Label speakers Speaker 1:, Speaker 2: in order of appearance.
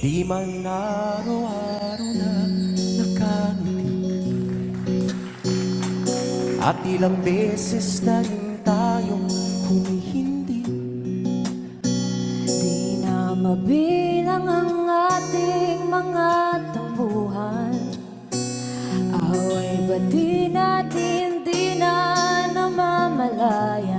Speaker 1: Di man araw-araw na nakangiti, at ilang beses na rin tayong humihindi.
Speaker 2: Di na mabilang ang ating mga tampuhan, away ba't di natin di na namamalayan?